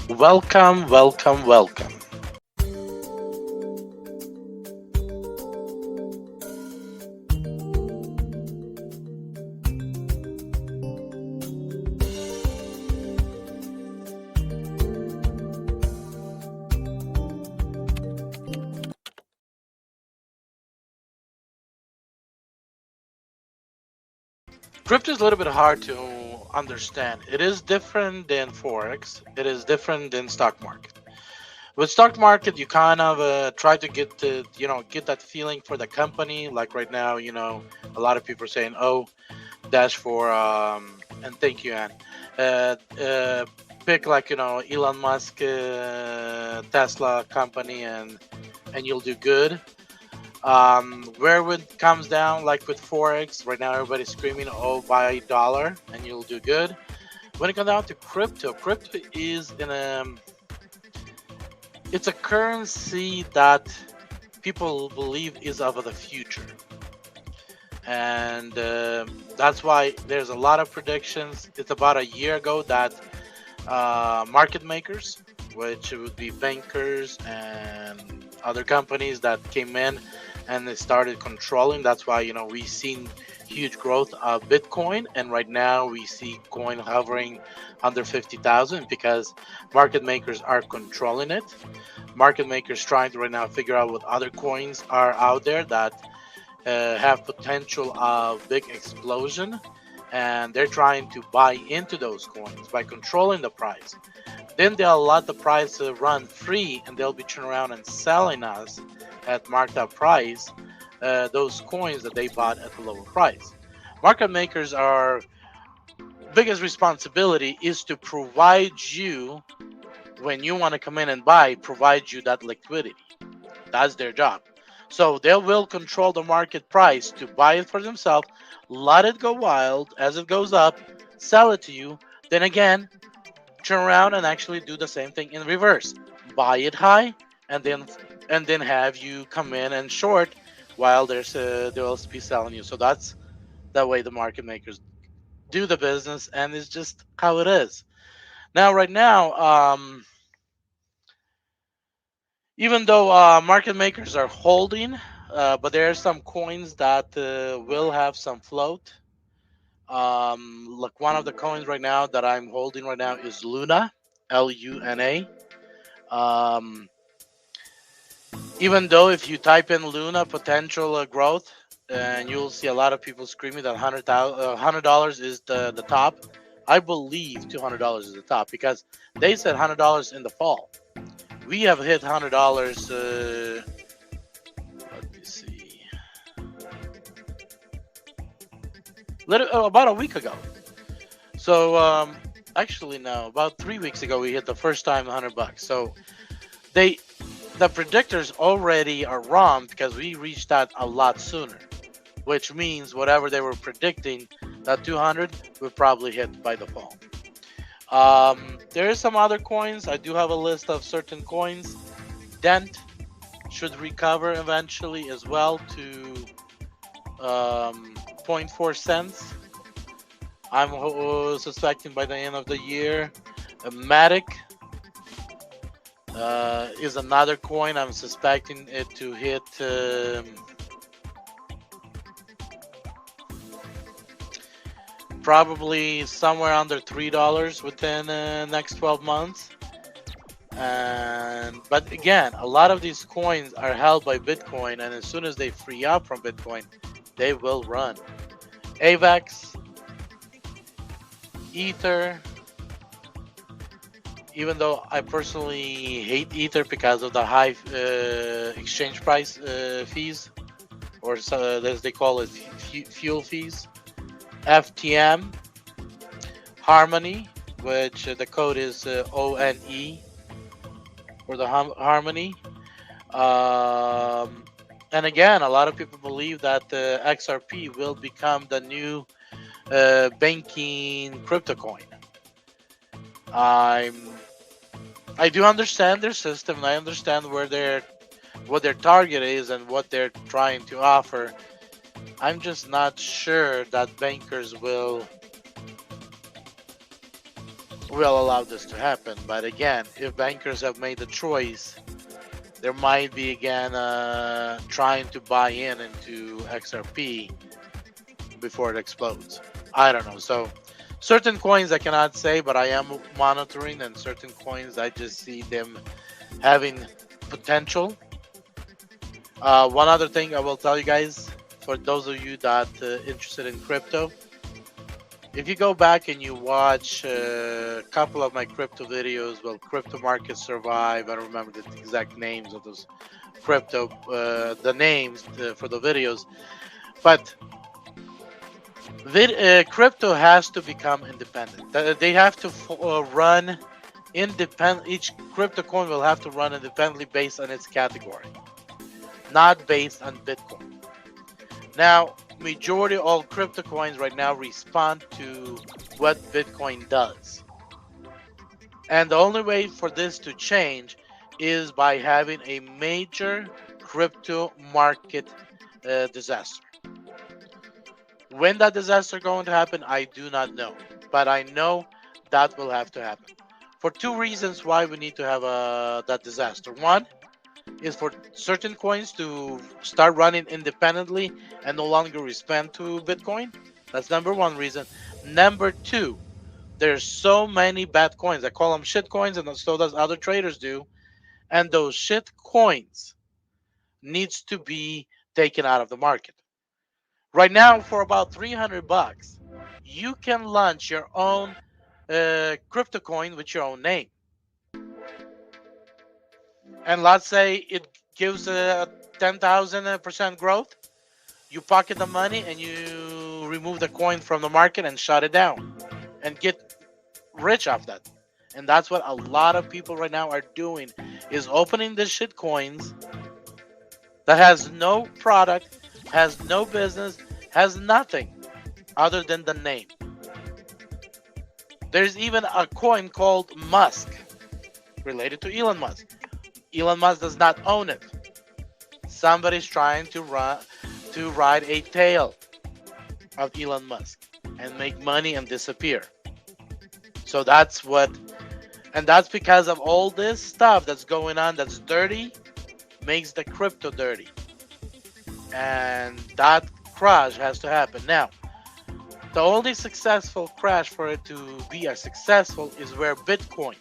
Welcome, welcome, welcome. Crypto is a little bit hard to understand. It is different than Forex, it is different than stock market. With stock market, you kind of try to get get that feeling for the company. Like right now, a lot of people are saying, "Oh, dash for," and thank you, Anne. Uh, uh, Pick like Elon Musk, Tesla company, and you'll do good. Where it comes down, like with Forex, right now everybody's screaming, "Oh, buy dollar and you'll do good." When it comes down to crypto, crypto is it's a currency that people believe is of the future, and that's why there's a lot of predictions. It's about a year ago that market makers, which would be bankers and other companies that came in and they started controlling. That's why we've seen huge growth of Bitcoin, and right now we see coin hovering under 50,000 because market makers are controlling it. Market makers trying to right now figure out what other coins are out there that have potential of big explosion, and they're trying to buy into those coins by controlling the price. Then they'll let the price run free, and they'll be turning around and selling us at marked up price those coins that they bought at the lower price. Market makers are biggest responsibility is to provide you when you want to come in and buy, provide you that liquidity. That's their job. So they will control the market price to buy it for themselves, let it go wild as it goes up, sell it to you. Then again, turn around and actually do the same thing in reverse. Buy it high and then have you come in and short while they'll be selling you. So that's the way the market makers do the business, and it's just how it is. Now, right now, even though market makers are holding, but there are some coins that will have some float. Like one of the coins right now that I'm holding right now is Luna, Luna. Um, Even though if you type in Luna potential growth, and you'll see a lot of people screaming that $100 is the top. I believe $200 is the top because they said $100 in the fall. We have hit $100. Let me see, about a week ago. So actually no, about 3 weeks ago we hit the first time $100. So they the predictors already are wrong because we reached that a lot sooner, which means whatever they were predicting, that 200 will probably hit by the fall. There is some other coins. I do have a list of certain coins. Dent should recover eventually as well to um, zero point 0.4 cents. I'm suspecting by the end of the year. Matic is another coin. I'm suspecting it to hit probably somewhere under $3 within next 12 months. And but again, a lot of these coins are held by Bitcoin, and as soon as they free up from Bitcoin, they will run. AVAX, Ether. Even though I personally hate Ether because of the high exchange price fees, or as they call it, fuel fees. FTM, Harmony, which the code is ONE for the Harmony. And again, a lot of people believe that the XRP will become the new banking crypto coin. I'm I do understand their system, and I understand what their target is and what they're trying to offer. I'm just not sure that bankers will will allow this to happen. But again, if bankers have made the choice, there might be again trying to buy in into XRP before it explodes. I don't know. So certain coins I cannot say, but I am monitoring, and certain coins I just see them having potential. One other thing I will tell you guys, for those of you that interested in crypto, if you go back and you watch a couple of my crypto videos, well, Crypto Markets Survive, I don't remember the exact names of those crypto, the names for the videos, but crypto has to become independent. They have to run independent. Each crypto coin will have to run independently based on its category, not based on Bitcoin. Now, majority all crypto coins right now respond to what Bitcoin does. And the only way for this to change is by having a major crypto market disaster. When that disaster going to happen, I do not know. But I know that will have to happen. For two reasons why we need to have that disaster. One is for certain coins to start running independently and no longer respond to Bitcoin. That's number one reason. Number two, there's so many bad coins. I call them shit coins, and so does other traders do. And those shit coins needs to be taken out of the market. Right now, for about $300, you can launch your own crypto coin with your own name. And let's say it gives a 10,000% growth. You pocket the money and you remove the coin from the market and shut it down and get rich off that. And that's what a lot of people right now are doing, is opening the shit coins that has no product, has no business, has nothing other than the name. There's even a coin called Musk, related to Elon Musk. Elon Musk does not own it. Somebody's trying to ride a tail of Elon Musk and make money and disappear. So that's what, and that's because of all this stuff that's going on that's dirty, makes the crypto dirty. And that crash has to happen. Now, the only successful crash for it to be a successful is where Bitcoin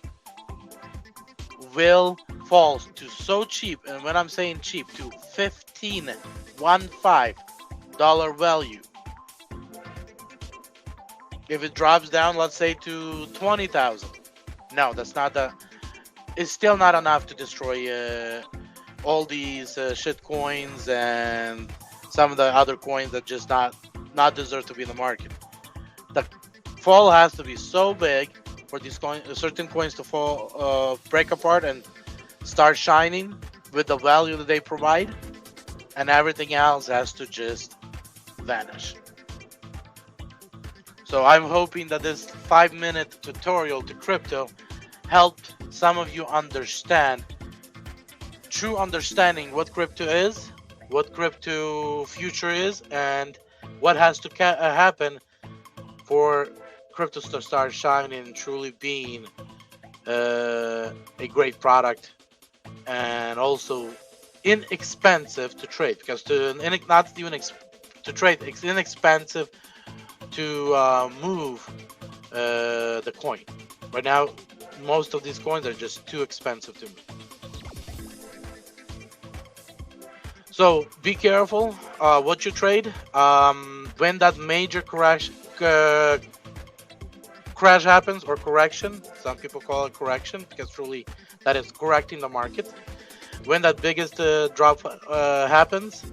will fall to so cheap, and when I'm saying cheap, to $15 value. If it drops down, let's say to 20,000, no, that's not the. It's still not enough to destroy all these shit coins and some of the other coins that just not deserve to be in the market. The fall has to be so big for these certain coins to fall, break apart and start shining with the value that they provide, and everything else has to just vanish. So I'm hoping that this 5-minute tutorial to crypto helped some of you understand, true understanding what crypto is, what crypto future is, and what has to happen for crypto to start shining and truly being a great product, and also inexpensive to trade, because not even to trade, it's inexpensive to move the coin. Right now, most of these coins are just too expensive to move. So be careful what you trade. When that major crash happens, or correction, some people call it correction because truly that is correcting the market. When that biggest drop happens,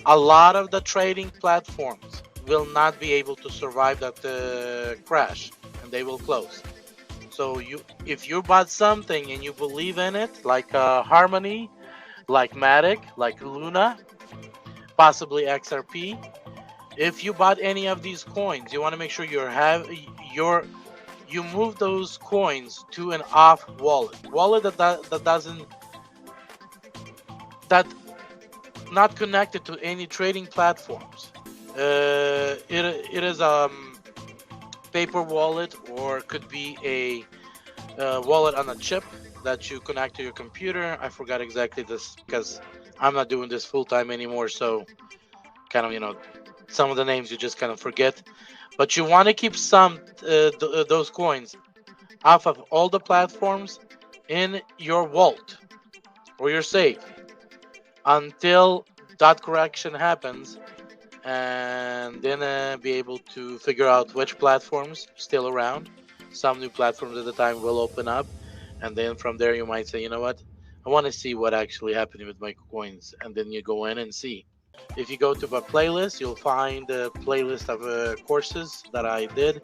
a lot of the trading platforms will not be able to survive that crash, and they will close. So if you bought something and you believe in it, like Harmony, like Matic, like Luna, possibly XRP, if you bought any of these coins, you want to make sure you move those coins to an off wallet that doesn't, that not connected to any trading platforms. It is paper wallet, or could be a wallet on a chip that you connect to your computer. I forgot exactly this because I'm not doing this full time anymore. So kind of, some of the names you just kind of forget. But you want to keep some those coins off of all the platforms in your vault or your safe until that correction happens, and then be able to figure out which platforms still around. Some new platforms at the time will open up, and then from there you might say, you know what, I want to see what actually happened with my coins, and then you go in and see. If you go to my playlist, you'll find a playlist of courses that I did